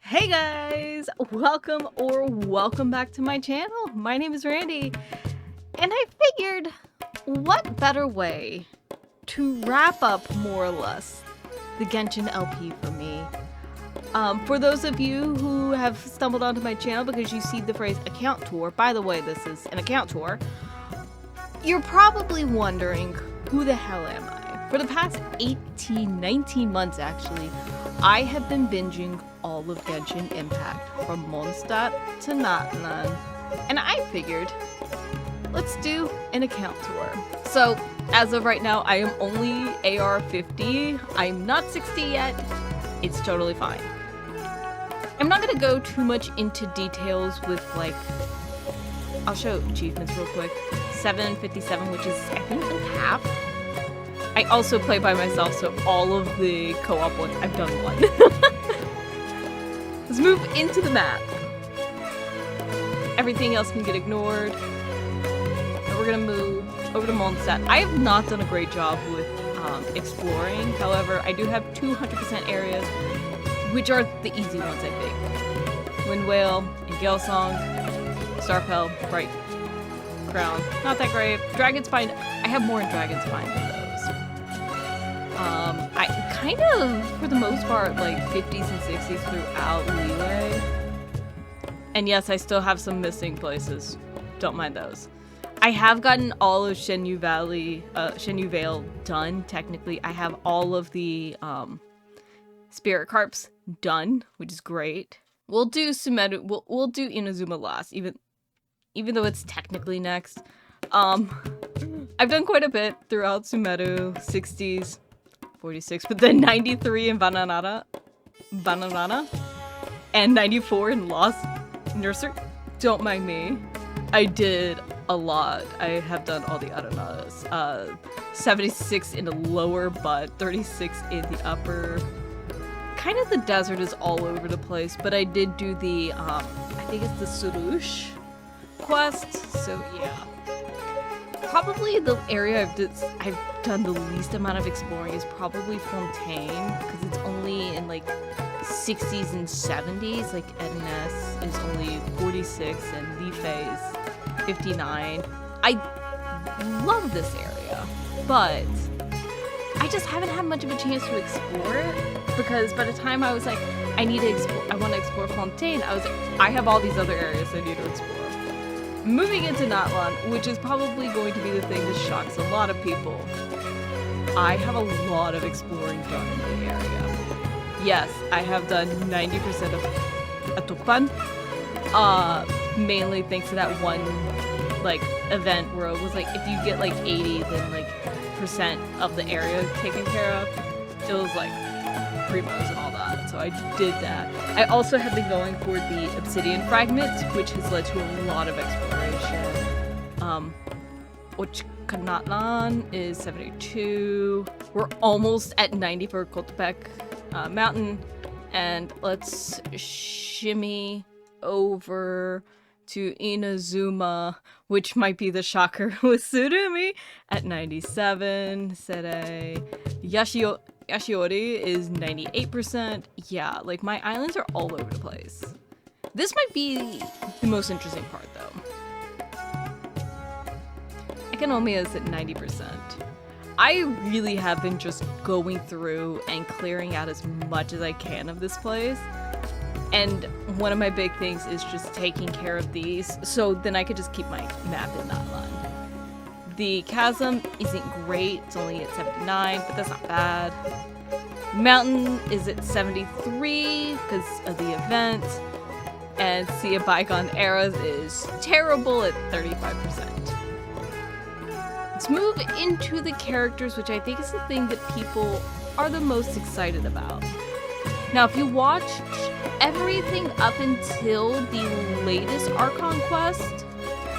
Hey guys! Welcome back to my channel. My name is Randy, and I figured what better way to wrap up more or less the Genshin LP for me. For those of you who have stumbled onto my channel because you see the phrase account tour, by the way, this is an account tour, you're probably wondering, who the hell am I? For the past 19 months actually, I have been binging all of Genshin Impact from Mondstadt to Natlan, and I figured, let's do an account tour. So, as of right now, I am only AR 50. I'm not 60 yet. It's totally fine. I'm not gonna go too much into details with, like, I'll show achievements real quick. 757, which is, I think, like half. I also play by myself, so all of the co-op ones, I've done one. Let's move into the map. Everything else can get ignored. And we're gonna move over to Mondstadt. I have not done a great job with exploring. However, I do have 200% areas, which are the easy ones, I think. Wind Whale, and Gale Song, Starpel, Bright Crown. Not that great. Dragonspine, I have more in Dragonspine than those. I kind of, for the most part, like 50s and 60s throughout Leeway. And yes, I still have some missing places. Don't mind those. I have gotten all of Shenyu Vale done, technically. I have all of the Spirit Carps done, which is great. We'll do Sumeru, we'll do Inazuma last, even though it's technically next. I've done quite a bit throughout Sumeru, 60s, 46, but then 93 in Bananana, and 94 in Lost Nursery. Don't mind me. I did a lot. I have done all the Arenadas. 76 in the lower, but 36 in the upper. Kind of the desert is all over the place, but I did do the, I think it's the Surush quest, so yeah. Probably the area I've done the least amount of exploring is probably Fontaine, because it's only in like 60s and 70s, like Edness is only 46 and Lifei is 59. I love this area, but I just haven't had much of a chance to explore it, because by the time I was like, I want to explore Fontaine, I was like, I have all these other areas I need to explore. Moving into Natlan, which is probably going to be the thing that shocks a lot of people, I have a lot of exploring done in the area. Yes, I have done 90% of Atokpan, mainly thanks to that one, like, event where it was like, if you get like 80, then like, percent of the area taken care of, it was like, primos and all that, so I did that. I also have been going for the obsidian fragments, which has led to a lot of exploration. Ochkanatlan is 72. We're almost at 90 for Kotopek Mountain, and let's shimmy over to Inazuma, which might be the shocker with Surumi at 97. Sere Yashiori is 98%. Yeah, like my islands are all over the place. This might be the most interesting part though. Economia is at 90%. I really have been just going through and clearing out as much as I can of this place. And one of my big things is just taking care of these, so then I could just keep my map in Natlan. The chasm isn't great, it's only at 79, but that's not bad. Mountain is at 73 because of the event, and Sea of Bygone Eras is terrible at 35%. Let's move into the characters, which I think is the thing that people are the most excited about. Now, if you watch everything up until the latest Archon quest,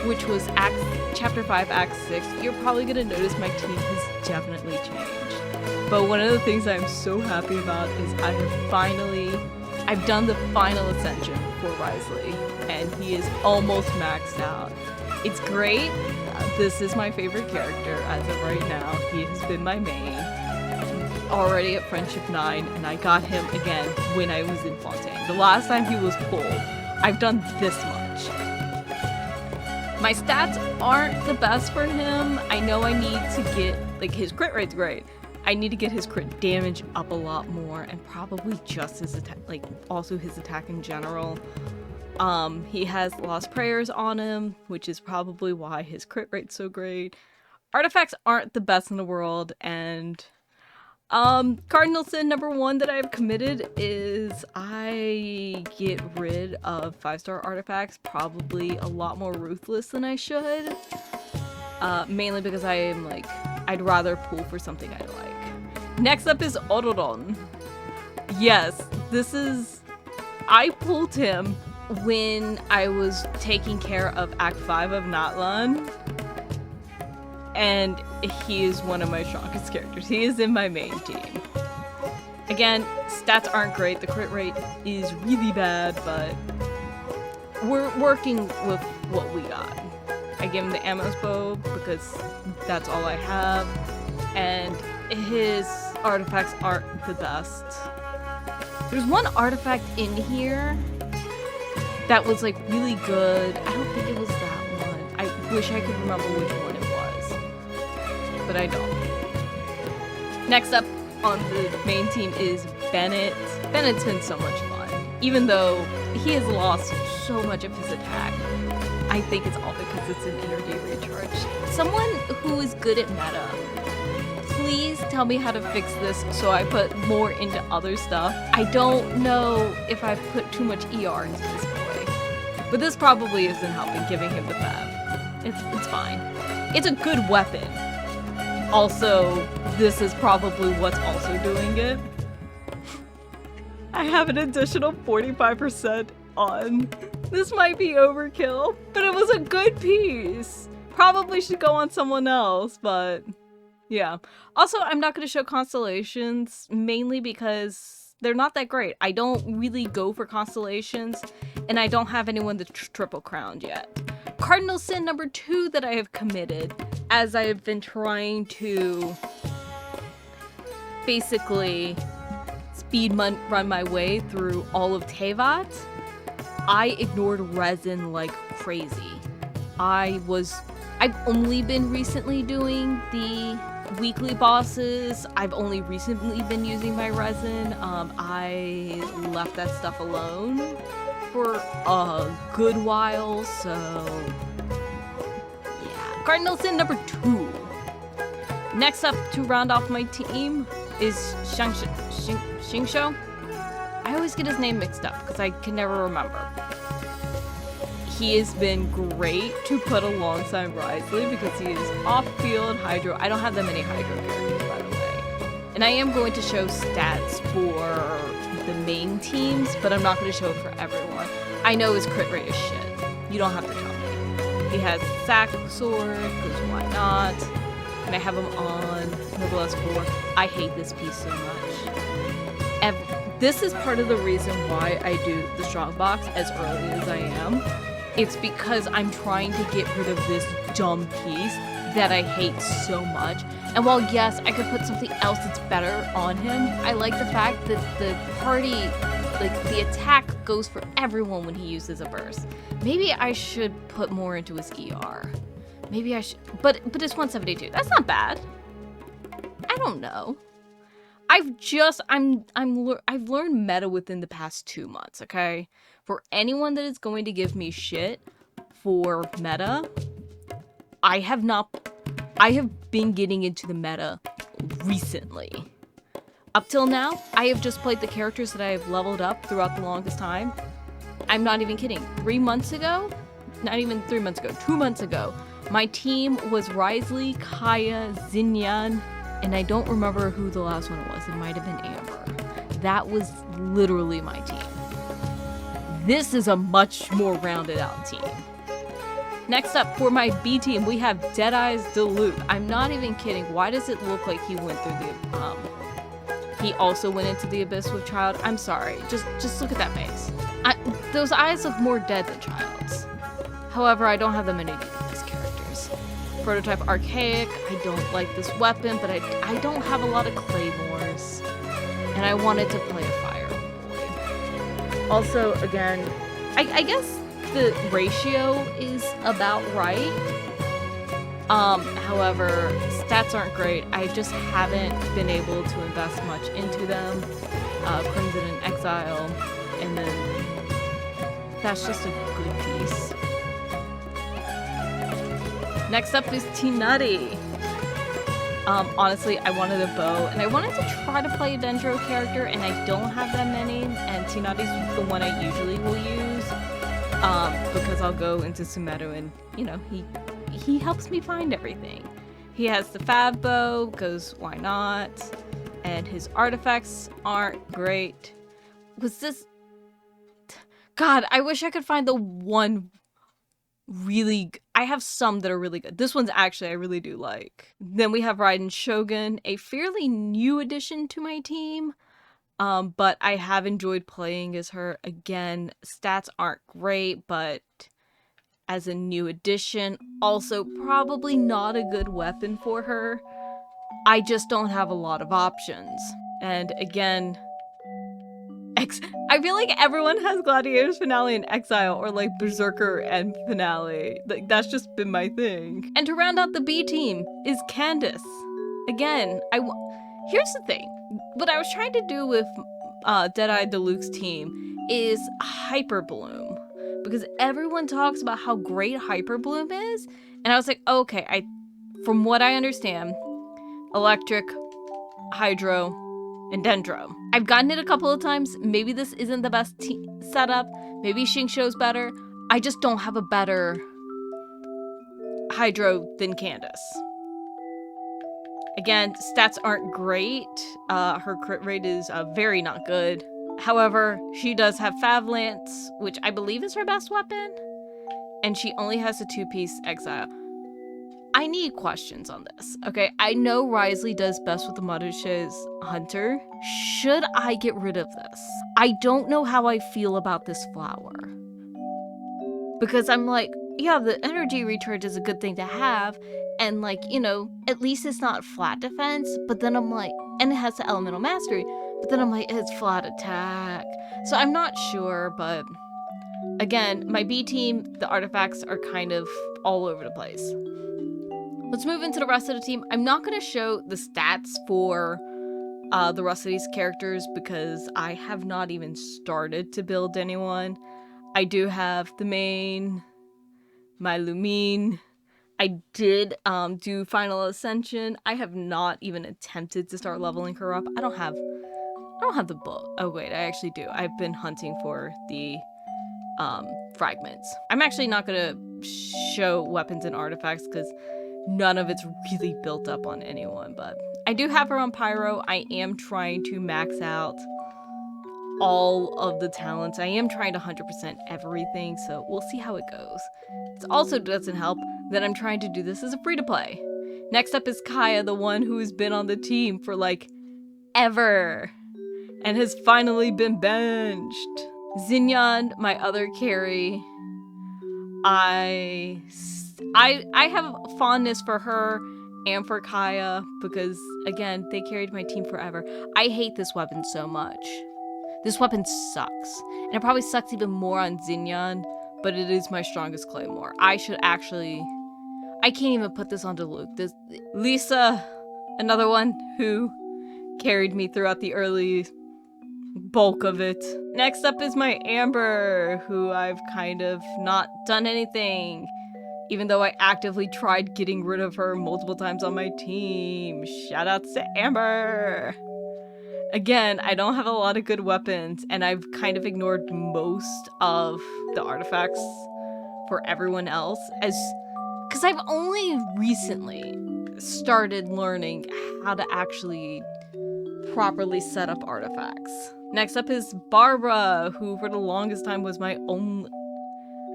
which was Chapter 5, Act 6, you're probably going to notice my team has definitely changed. But one of the things I'm so happy about is I've done the final ascension for Risley, and he is almost maxed out. It's great. This is my favorite character as of right now. He has been my main. already at Friendship 9, and I got him again when I was in Fontaine. The last time he was pulled, I've done this much. My stats aren't the best for him. I know I need to get, like, his crit rate's great. I need to get his crit damage up a lot more, and probably just his attack, like, also his attack in general. He has Lost Prayers on him, which is probably why his crit rate's so great. Artifacts aren't the best in the world, and cardinal sin number 1 that I've committed is I get rid of 5-star artifacts probably a lot more ruthless than I should. Mainly because I am like, I'd rather pull for something I like. Next up is Orodon. Yes, I pulled him when I was taking care of Act 5 of Natlan. And he is one of my strongest characters. He is in my main team. Again, stats aren't great. The crit rate is really bad, but we're working with what we got. I give him the Amos bow because that's all I have. And his artifacts aren't the best. There's one artifact in here that was like really good. I don't think it was that one. I wish I could remember which one it was, but I don't. Next up on the main team is Bennett. Bennett's been so much fun. Even though he has lost so much of his attack, I think it's all because it's an energy recharge. Someone who is good at meta, please tell me how to fix this so I put more into other stuff. I don't know if I've put too much ER into this boy, but this probably isn't helping giving him the Bev. It's fine. It's a good weapon. Also, this is probably what's also doing it. I have an additional 45% on. This might be overkill, but it was a good piece. Probably should go on someone else, but yeah. Also, I'm not going to show constellations, mainly because they're not that great. I don't really go for constellations, and I don't have anyone that's triple crowned yet. Cardinal sin number 2 that I have committed, as I have been trying to basically speed run my way through all of Tevat, I ignored resin like crazy. I've only been recently doing the weekly bosses. I've only recently been using my resin. I left that stuff alone for a good while, so yeah. Cardinal sin number 2. Next up to round off my team is Xingqiu. I always get his name mixed up because I can never remember. He has been great to put alongside Risley because he is off-field Hydro. I don't have that many Hydro characters, by the way. And I am going to show stats for the main teams, but I'm not going to show it for everyone. I know his crit rate is shit. You don't have to tell me. He has Sack Sword, because why not? And I have him on Noblesse 4. I hate this piece so much. This is part of the reason why I do the strong box as early as I am. It's because I'm trying to get rid of this dumb piece that I hate so much. And while yes, I could put something else that's better on him, I like the fact that the party, like the attack goes for everyone when he uses a burst. Maybe I should put more into his ER. Maybe I should, but it's 172. That's not bad. I don't know. I've learned meta within the past 2 months, okay? For anyone that is going to give me shit for meta, I have been getting into the meta recently. Up till now, I have just played the characters that I have leveled up throughout the longest time. I'm not even kidding. 3 months ago, not even 3 months ago, 2 months ago, my team was Risley, Kaya, Xinyan, and I don't remember who the last one was. It might have been Amber. That was literally my team. This is a much more rounded out team. Next up, for my B team, we have Deadeye's Duluth. I'm not even kidding. Why does it look like he went through the, he also went into the Abyss with Child? I'm sorry. Just look at that face. Those eyes look more dead than Child's. However, I don't have that many these characters. Prototype Archaic. I don't like this weapon, but I don't have a lot of Claymores. and I wanted to play a fire boy. Also, again, I guess the ratio is about right. However, stats aren't great. I just haven't been able to invest much into them. Crimson and Exile, and then that's just a good piece. Next up is Tinati. Honestly, I wanted a bow, and I wanted to try to play a Dendro character, and I don't have that many, and Tinati's the one I usually will use, because I'll go into Sumeru and, you know, he helps me find everything. He has the Fab bow, because why not? And his artifacts aren't great. Was this... God, I wish I could find the one really... I have some that are really good. This one's actually I really do like. Then we have Raiden Shogun, a fairly new addition to my team. But I have enjoyed playing as her. Again, stats aren't great, but as a new addition, also probably not a good weapon for her. I just don't have a lot of options. And again, I feel like everyone has Gladiator's Finale and Exile, or like Berserker and Finale. Like, that's just been my thing. And to round out the B team is Candace. Again, here's the thing. What I was trying to do with Deadeye Deluxe team is Hyper Bloom. Because everyone talks about how great Hyper Bloom is. And I was like, okay, from what I understand, Electric, Hydro, and Dendro. I've gotten it a couple of times. Maybe this isn't the best setup. Maybe Xingqiu's better. I just don't have a better Hydro than Candace. Again, stats aren't great. Her crit rate is very not good. However, she does have Fav Lance, which I believe is her best weapon. And she only has a 2-piece Exile. I need questions on this, okay? I know Risley does best with the Maruche's Hunter. Should I get rid of this? I don't know how I feel about this flower. Because I'm like, yeah, the energy recharge is a good thing to have, and like, you know, at least it's not flat defense, but then I'm like, and it has the elemental mastery, but then I'm like, it's flat attack. So I'm not sure, but again, my B team, the artifacts are kind of all over the place. Let's move into the rest of the team. I'm not going to show the stats for the rest of these characters because I have not even started to build anyone. I do have the main, my Lumine. I did do Final Ascension. I have not even attempted to start leveling her up. I don't have the book. Oh wait, I actually do. I've been hunting for the fragments. I'm actually not going to show weapons and artifacts because none of it's really built up on anyone, but I do have her on Pyro. I am trying to max out all of the talents. I am trying to 100% everything, so we'll see how it goes. It also doesn't help that I'm trying to do this as a free-to-play. Next up is Kaya, the one who has been on the team for like ever and has finally been benched. Xinyan, my other carry, I have fondness for her and for Kaya because, again, they carried my team forever. I hate this weapon so much. This weapon sucks. And it probably sucks even more on Xinyan, but it is my strongest claymore. I can't even put this onto Luke. Lisa, another one who carried me throughout the early bulk of it. Next up is my Amber, who I've kind of not done anything, even though I actively tried getting rid of her multiple times on my team. Shoutouts to Amber! Again, I don't have a lot of good weapons, and I've kind of ignored most of the artifacts for everyone else, because I've only recently started learning how to actually properly set up artifacts. Next up is Barbara, who for the longest time was my only...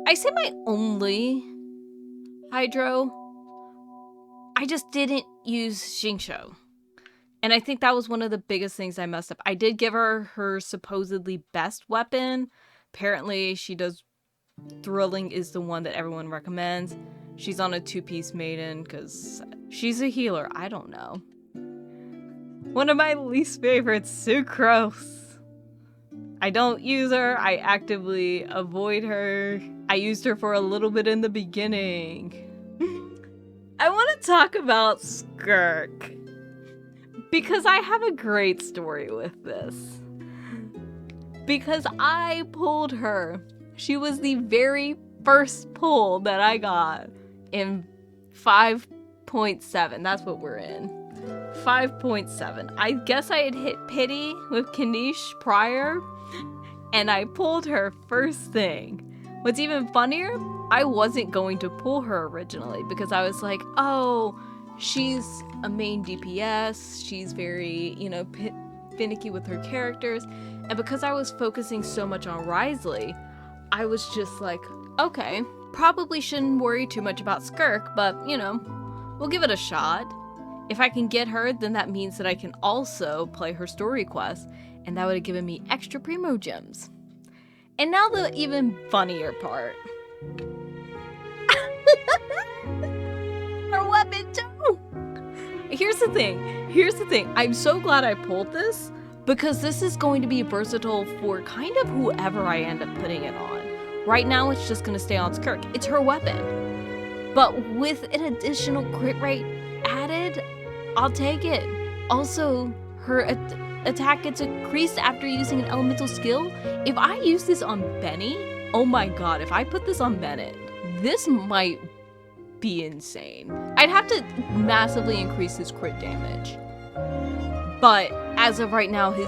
I say my only Hydro. I just didn't use Xingqiu. And I think that was one of the biggest things I messed up. I did give her supposedly best weapon. Apparently she does... Thrilling is the one that everyone recommends. She's on a 2-piece maiden because she's a healer. I don't know. One of my least favorites, Sucrose. I don't use her. I actively avoid her. I used her for a little bit in the beginning. I want to talk about Skirk because I have a great story with this. Because I pulled her. She was the very first pull that I got in 5.7. That's what we're in. 5.7. I guess I had hit pity with Kanish prior, and I pulled her first thing. What's even funnier, I wasn't going to pull her originally because I was like, oh, she's a main DPS. She's very, finicky with her characters. And because I was focusing so much on Risley, I was just like, okay, probably shouldn't worry too much about Skirk, but, we'll give it a shot. If I can get her, then that means that I can also play her story quest, and that would have given me extra Primo Gems. And now the even funnier part. Her weapon too! Here's the thing. I'm so glad I pulled this, because this is going to be versatile for kind of whoever I end up putting it on. Right now, it's just going to stay on Skirk. It's her weapon. But with an additional crit rate added, I'll take it. Also, her attack gets increased after using an elemental skill. If I use this on Benny, oh my god, if I put this on Bennett, this might be insane. I'd have to massively increase his crit damage. But as of right now, his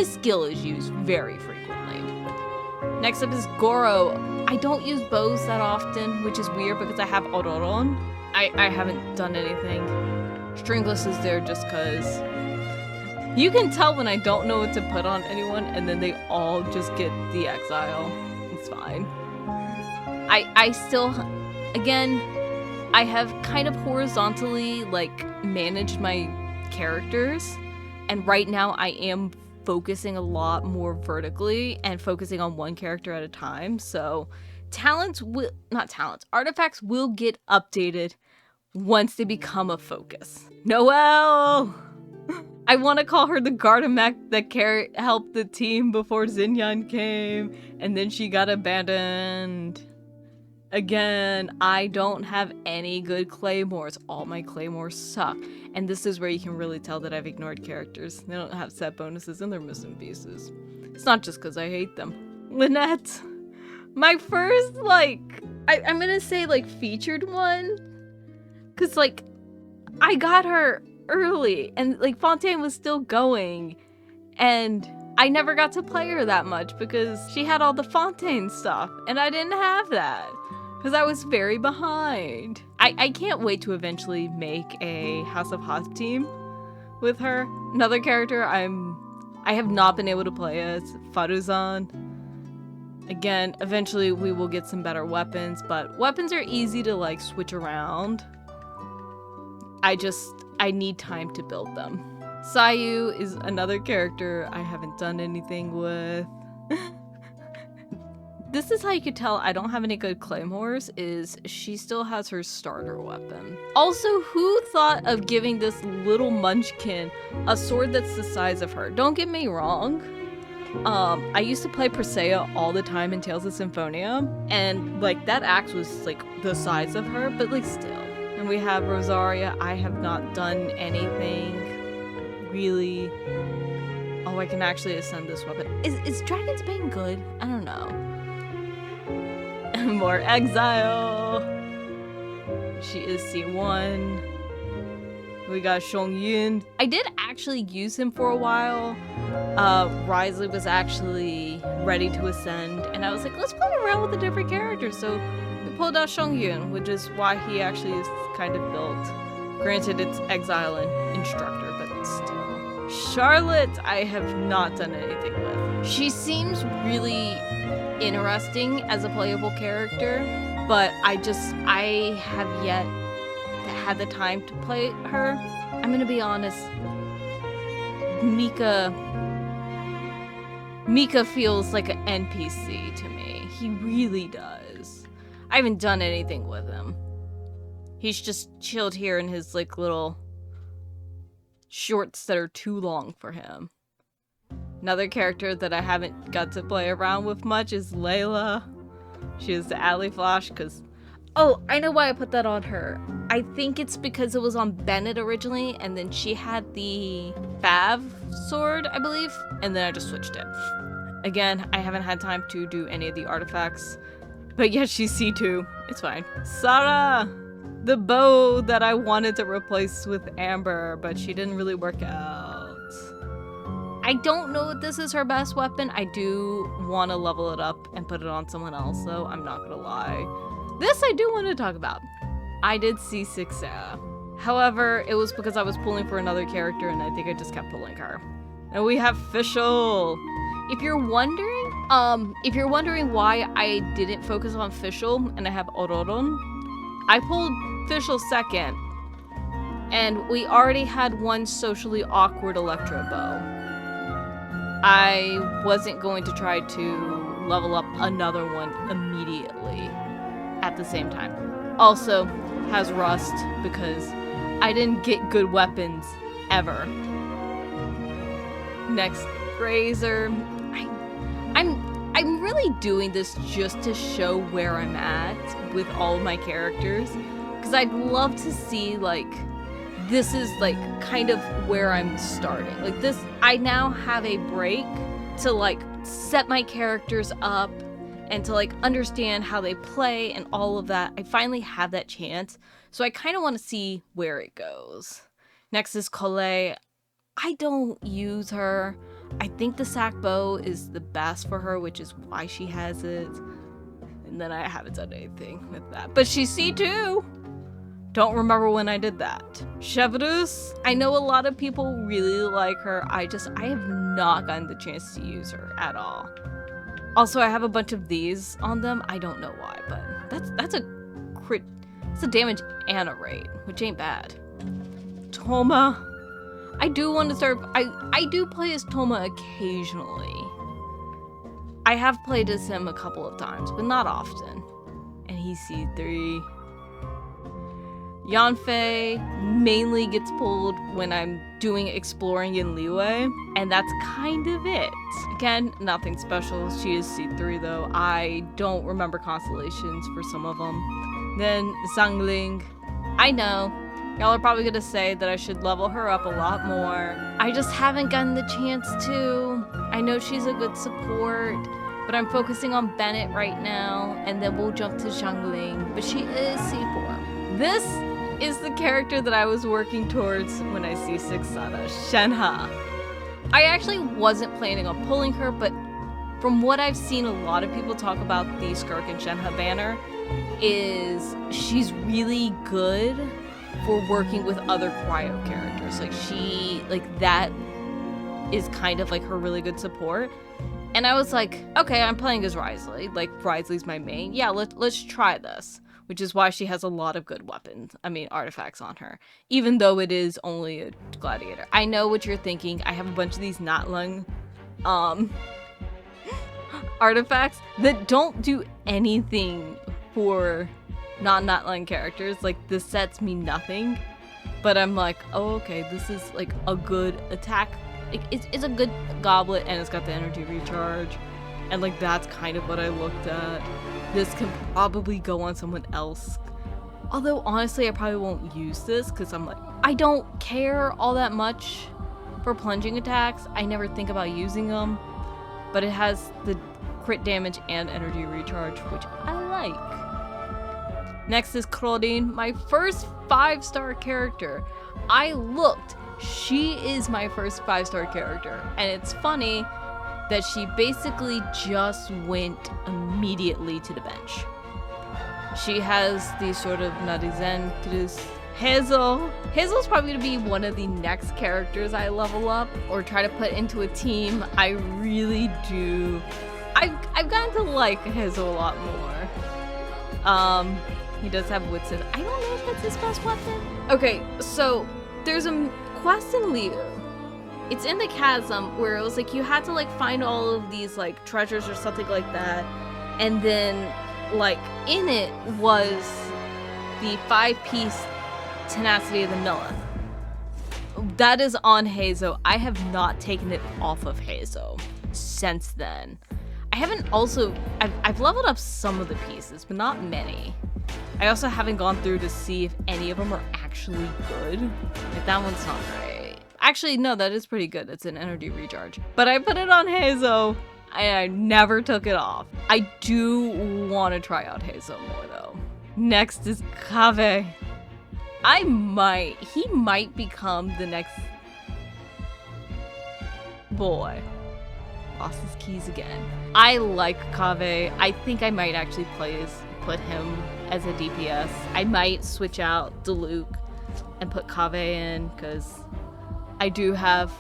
skill is used very frequently. Next up is Goro. I don't use bows that often, which is weird because I have Auroron. I haven't done anything. Stringless is there just because you can tell when I don't know what to put on anyone and then they all just get the exile. It's fine. I still, again, I have kind of horizontally managed my characters, and right now I am focusing a lot more vertically and focusing on one character at a time. So artifacts will get updated once they become a focus. Noelle! I want to call her the Gardamek that helped the team before Xinyan came, and then she got abandoned. Again, I don't have any good claymores. All my claymores suck. And this is where you can really tell that I've ignored characters. They don't have set bonuses and they're missing pieces. It's not just because I hate them. Lynette. My first, I'm gonna say, featured one. Because, I got her early. And, Fontaine was still going. And I never got to play her that much because she had all the Fontaine stuff. And I didn't have that. Because I was very behind. I can't wait to eventually make a House of Hot team with her. Another character I have not been able to play as, Faruzan. Again, eventually we will get some better weapons, but weapons are easy to switch around. I need time to build them. Sayu is another character I haven't done anything with. This is how you could tell I don't have any good claymores, is she still has her starter weapon. Also, who thought of giving this little munchkin a sword that's the size of her? Don't get me wrong. I used to play Persea all the time in Tales of Symphonia, and that axe was the size of her, but still. And we have Rosaria. I have not done anything really. Oh, I can actually ascend this weapon. Is Dragon's Bane good? I don't know. More exile. She is C1. We got Shongyun. I did actually use him for a while. Risley was actually ready to ascend, and I was like, let's play around with the different characters. So we pulled out Shongyun, which is why he actually is kind of built. Granted, it's exile and instructor, but still. Charlotte, I have not done anything with. She seems really interesting as a playable character, but I have yet had the time to play her. I'm gonna be honest, Mika feels like an NPC to me. He really does. I haven't done anything with him. He's just chilled here in his little shorts that are too long for him. Another character that I haven't got to play around with much is Layla. She is the alley flash because... Oh, I know why I put that on her. I think it's because it was on Bennett originally, and then she had the Fav sword, I believe, and then I just switched it. Again, I haven't had time to do any of the artifacts, but yeah, she's C2. It's fine. Sarah! The bow that I wanted to replace with Amber, but she didn't really work out. I don't know if this is her best weapon. I do want to level it up and put it on someone else, though. I'm not gonna lie. This I do want to talk about. I did C6 Sarah. However, it was because I was pulling for another character, and I think I just kept pulling her. And we have Fischl. If you're wondering why I didn't focus on Fischl and I have Ororon, I pulled Fischl second, and we already had one socially awkward Electro bow. I wasn't going to try to level up another one immediately at the same time. Also, has Rust because I didn't get good weapons ever. Next, Razor. I'm really doing this just to show where I'm at with all my characters, because I'd love to see, like, this is like kind of where I'm starting. Like this, I now have a break to like set my characters up and to like understand how they play and all of that. I finally have that chance, so I kind of want to see where it goes. Next is Colette. I don't use her. I think the sack bow is the best for her, which is why she has it. And then I haven't done anything with that. But she's C2! Don't remember when I did that. Chevrus, I know a lot of people really like her. I have not gotten the chance to use her at all. Also, I have a bunch of these on them. I don't know why, but that's a crit. It's a damage and a rate, which ain't bad. Toma. I do want to start. I do play as Toma occasionally. I have played as him a couple of times, but not often. And he's C3. Yanfei mainly gets pulled when I'm doing exploring in Liyue, and that's kind of it. Again, nothing special. She is C3 though. I don't remember constellations for some of them. Then Zhangling. I know, y'all are probably gonna say that I should level her up a lot more. I just haven't gotten the chance to. I know she's a good support, but I'm focusing on Bennett right now, and then we'll jump to Zhangling, but she is C4. This is the character that I was working towards when I C6 Sada, Shenhe. I actually wasn't planning on pulling her, but from what I've seen a lot of people talk about the Skirk and Shenhe banner, is she's really good for working with other cryo characters. Like that is kind of like her really good support. And I was like, okay, I'm playing as Wriothesley. Like Wriothesley's my main. Yeah, let's try this. Which is why she has a lot of good weapons, artifacts on her, even though it is only a gladiator. I know what you're thinking. I have a bunch of these Natlung artifacts that don't do anything for non-Natlung characters. Like, the sets mean nothing, but I'm like, oh, okay, this is like a good attack. Like, it's a good goblet, and it's got the energy recharge, and like that's kind of what I looked at. This can probably go on someone else. Although, honestly, I probably won't use this because I'm like, I don't care all that much for plunging attacks. I never think about using them. But it has the crit damage and energy recharge, which I like. Next is Claudine, my first 5-star character. I looked. She is my first 5-star character. And it's funny that she basically just went immediately to the bench. She has these sort of Narizen, Hazel. Hazel's probably gonna be one of the next characters I level up or try to put into a team. I really do. I've gotten to like Hazel a lot more. He does have Witsit. I don't know if that's his best weapon. Okay, so there's a quest in Liu. It's in the chasm where it was like you had to like find all of these like treasures or something like that, and then like in it was the 5-piece tenacity of the Millith. That is on Hazo. I have not taken it off of Hazo since then. I haven't also... I've leveled up some of the pieces, but not many. I also haven't gone through to see if any of them are actually good. Like, that one's not great. Actually, no, that is pretty good. It's an energy recharge. But I put it on Hazo, and I never took it off. I do want to try out Hazo more, though. Next is Kaveh. He might become the next... Boy. Lost his keys again. I like Kaveh. I think I might actually put him as a DPS. I might switch out Diluc and put Kaveh in, because I do have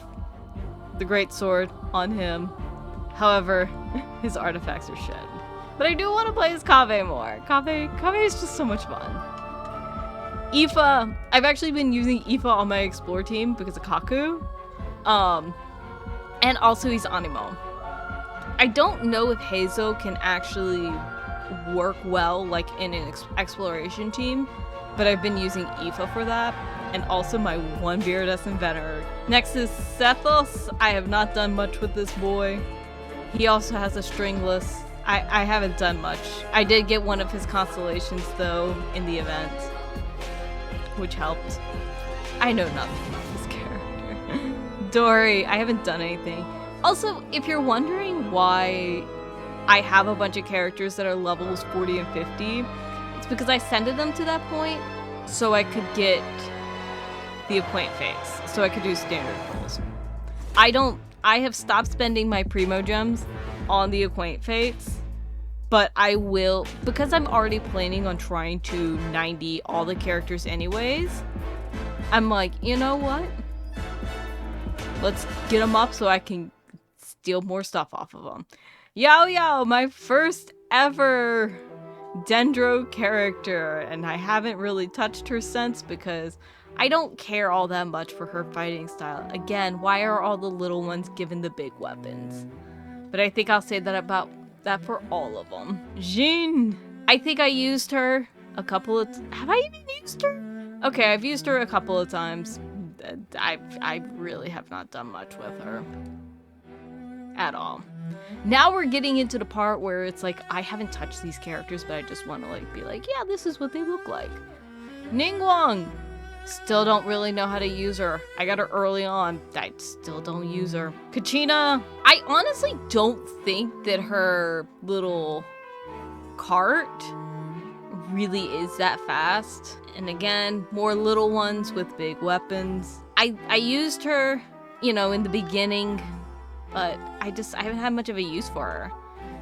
the Great Sword on him. However, his artifacts are shit. But I do want to play as Kaveh more. Kaveh is just so much fun. Aoife. I've actually been using Aoife on my Explore team because of Kaku. And also he's Animo. I don't know if Hazo can actually work well like in an exploration team, but I've been using Aoife for that, and also my one Viridescent Venerer. Next is Sethos. I have not done much with this boy. He also has a stringless. I haven't done much. I did get one of his constellations though in the event, which helped. I know nothing about this character. Dory, I haven't done anything. Also, if you're wondering why I have a bunch of characters that are levels 40 and 50, it's because I sended them to that point so I could get the Acquaint Face, so I could do standard rolls. I have stopped spending my Primo Gems on the Acquaint Fates, but I will, because I'm already planning on trying to 90 all the characters anyways, I'm like, you know what? Let's get them up so I can steal more stuff off of them. Yao Yao, my first ever Dendro character, and I haven't really touched her since because I don't care all that much for her fighting style. Again, why are all the little ones given the big weapons? But I think I'll say that about that for all of them. Jin, I think I used her a couple of... Have I even used her? Okay, I've used her a couple of times. I really have not done much with her at all. Now we're getting into the part where it's like, I haven't touched these characters, but I just want to like be like, yeah, this is what they look like. Ningguang, still don't really know how to use her. I got her early on. I still don't use her. Kachina, I honestly don't think that her little cart really is that fast. And again, more little ones with big weapons. I used her, you know, in the beginning, but I haven't had much of a use for her.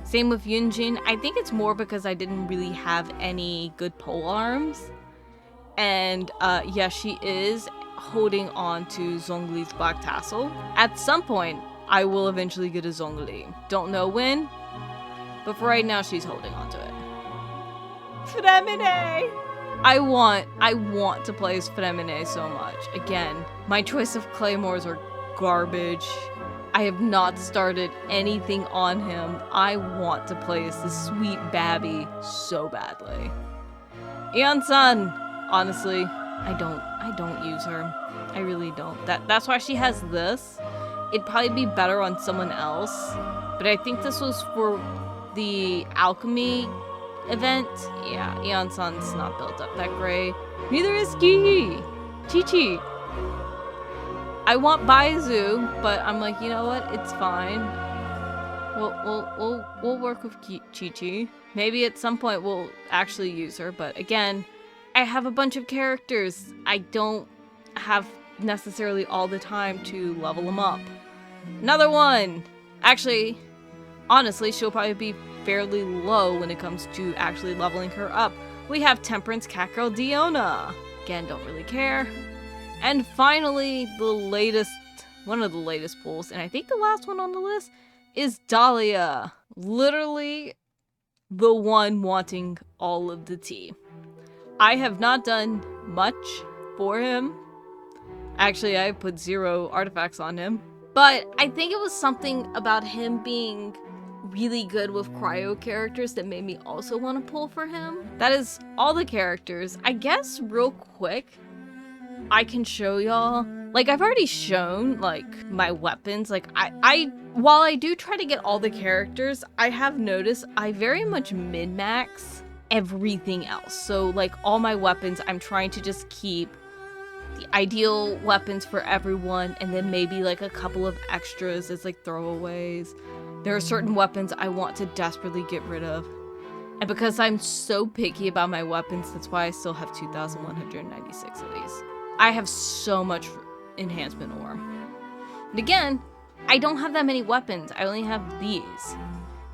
Same with Yunjin. I think it's more because I didn't really have any good pole arms. And yeah, she is holding on to Zhongli's Black Tassel. At some point, I will eventually get a Zhongli. Don't know when, but for right now, she's holding on to it. Fremine! I want to play as Fremine so much. Again, my choice of claymores are garbage. I have not started anything on him. I want to play as this sweet babby so badly. Eon-san, honestly, I don't use her. I really don't. That's why she has this. It'd probably be better on someone else, but I think this was for the alchemy event. Yeah, Eon-san's not built up that great. Neither is Gihi. Chi-Chi. I want Baizu, but I'm like, you know what? It's fine. We'll work with Chi-Chi. Maybe at some point we'll actually use her, but again, I have a bunch of characters. I don't have necessarily all the time to level them up. Another one! Actually, honestly, she'll probably be fairly low when it comes to actually leveling her up. We have Temperance Catgirl Diona. Again, don't really care. And finally, one of the latest pulls, and I think the last one on the list, is Dahlia. Literally the one wanting all of the tea. I have not done much for him. Actually, I put 0 artifacts on him. But I think it was something about him being really good with cryo characters that made me also want to pull for him. That is all the characters. I guess real quick, I can show y'all Like, I've already shown, like, my weapons. Like, while I do try to get all the characters, I have noticed I very much min-max everything else. So, like, all my weapons, I'm trying to just keep the ideal weapons for everyone, and then maybe, like, a couple of extras as, like, throwaways. There are certain weapons I want to desperately get rid of. And because I'm so picky about my weapons, that's why I still have 2,196 of these. I have so much enhancement ore. And again, I don't have that many weapons. I only have these.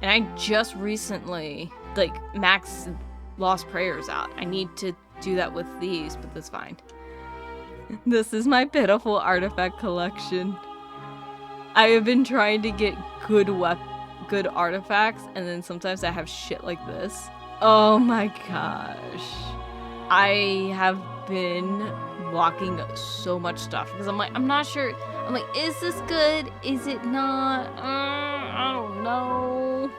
And I just recently, like, maxed Lost Prayers out. I need to do that with these, but that's fine. This is my pitiful artifact collection. I have been trying to get good artifacts, and then sometimes I have shit like this. Oh my gosh. I have been blocking so much stuff because I'm like, I'm not sure. I'm like, is this good? Is it not? I don't know.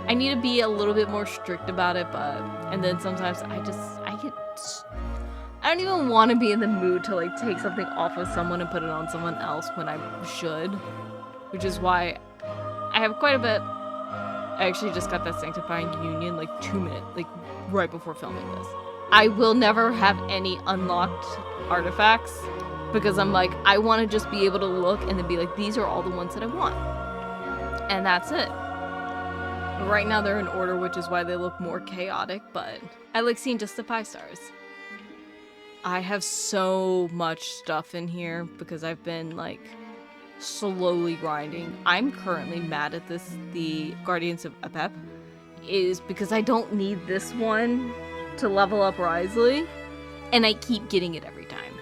I need to be a little bit more strict about it, and then sometimes I don't even want to be in the mood to like take something off of someone and put it on someone else when I should, which is why I have quite a bit. I actually just got that Sanctifying Union like 2 minutes, like right before filming this. I will never have any unlocked artifacts because I'm like, I want to just be able to look and then be like, these are all the ones that I want. And that's it. Right now they're in order, which is why they look more chaotic, but I like seeing just the 5 stars. I have so much stuff in here because I've been like slowly grinding. I'm currently mad at this, the Guardians of Apep, is because I don't need this one to level up Risley, and I keep getting it every time.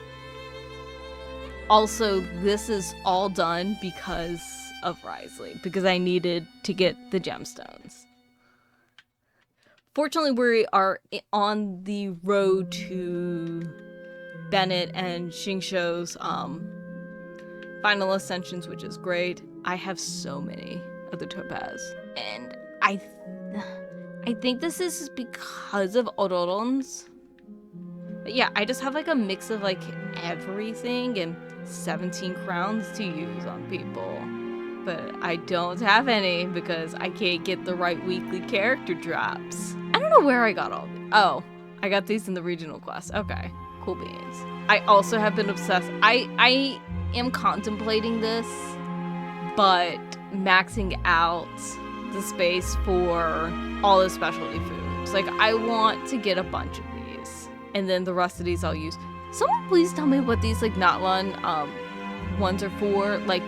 Also, this is all done because of Risley, because I needed to get the gemstones. Fortunately, we are on the road to Bennett and Xingqiu's final ascensions, which is great. I have so many of the topaz, and I think this is because of Ororon's. But yeah, I just have like a mix of like everything and 17 crowns to use on people. But I don't have any because I can't get the right weekly character drops. I don't know where I got all these. Oh, I got these in the regional quest. Okay, cool beans. I also have been obsessed. I am contemplating this, but maxing out the space for all the specialty foods. Like, I want to get a bunch of these, and then the rest of these I'll use. Someone please tell me what these, like, Natlan ones are for. Like,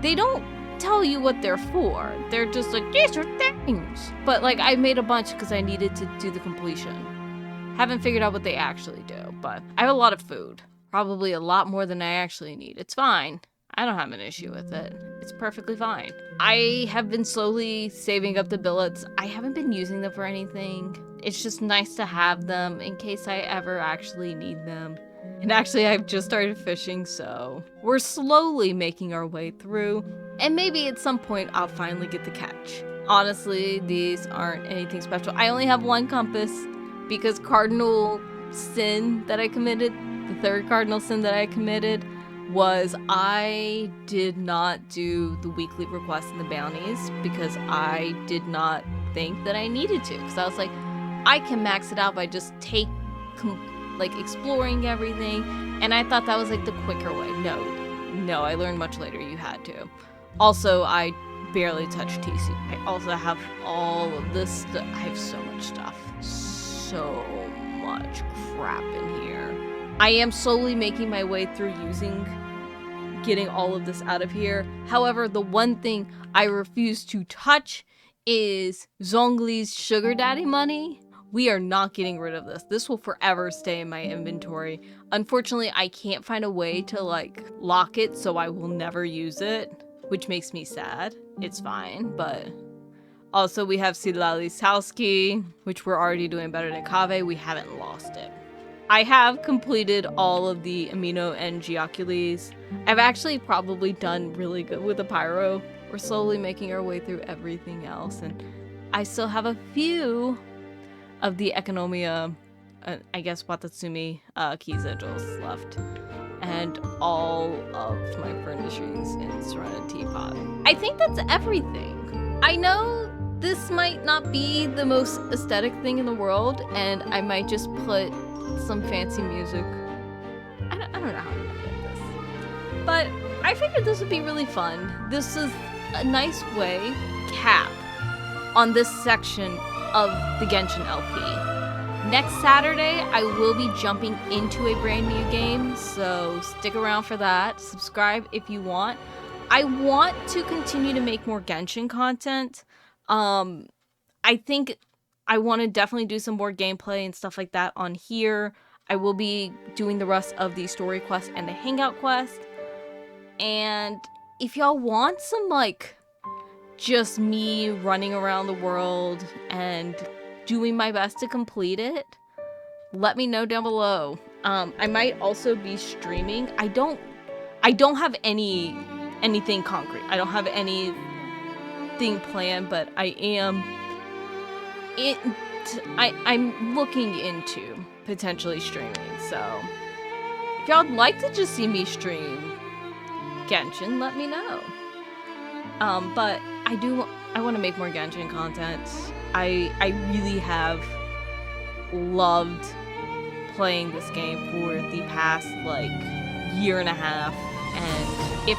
they don't tell you what they're for. They're just like, these are things. But, like, I made a bunch because I needed to do the completion. Haven't figured out what they actually do, but I have a lot of food. Probably a lot more than I actually need. It's fine. I don't have an issue with it. It's perfectly fine. I have been slowly saving up the billets. I haven't been using them for anything. It's just nice to have them in case I ever actually need them. And actually, I've just started fishing, so we're slowly making our way through. And maybe at some point, I'll finally get the catch. Honestly, these aren't anything special. I only have one compass because cardinal sin that I committed, the third cardinal sin that I committed, was I did not do the weekly requests and the bounties because I did not think that I needed to. Because I was like, I can max it out by just exploring everything. And I thought that was like the quicker way. No, I learned much later you had to. Also, I barely touched TC. I also have all of this stuff. I have so much stuff. So much crap in here. I am slowly making my way through getting all of this out of here. However, the one thing I refuse to touch is Zhongli's sugar daddy money. We are not getting rid of this. This will forever stay in my inventory. Unfortunately, I can't find a way to like lock it, so I will never use it, which makes me sad. It's fine, but also we have Silali's house key, which we're already doing better than Kave. We haven't lost it. I have completed all of the Amino and Geocules. I've actually probably done really good with the Pyro. We're slowly making our way through everything else, and I still have a few of the Economia, I guess Watatsumi key sigils left. and all of my furnishings in Serena Teapot. I think that's everything. I know this might not be the most aesthetic thing in the world, and I might just put some fancy music. I don't know how to get this. But I figured this would be really fun. This is a nice way cap on this section of the Genshin LP. Next Saturday, I will be jumping into a brand new game, so stick around for that. Subscribe if you want. I want to continue to make more Genshin content. I think I want to definitely do some more gameplay and stuff like that on here. I will be doing the rest of the story quest and the hangout quest. And if y'all want some, like, just me running around the world and doing my best to complete it, let me know down below. I might also be streaming. I don't have anything concrete. I don't have anything planned, but I'm looking into potentially streaming. So if y'all would like to just see me stream Genshin, let me know. But I want to make more Genshin content. I really have loved playing this game for the past, like, year and a half. And if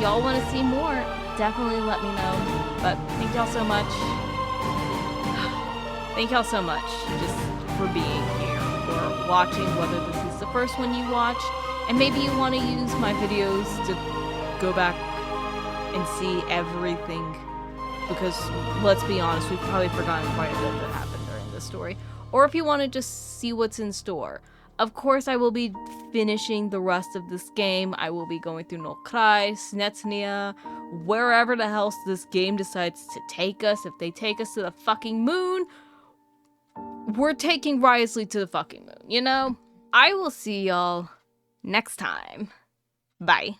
y'all want to see more, definitely let me know. But thank y'all so much. Thank y'all so much just for being here, for watching, whether this is the first one you watched, and maybe you want to use my videos to go back and see everything, because let's be honest, we've probably forgotten quite a bit that happened during this story. Or if you want to just see what's in store. Of course, I will be finishing the rest of this game. I will be going through Nokrai, Snetsnia, wherever the hell this game decides to take us. If they take us to the fucking moon, we're taking Wriothesley to the fucking moon, you know? I will see y'all next time. Bye.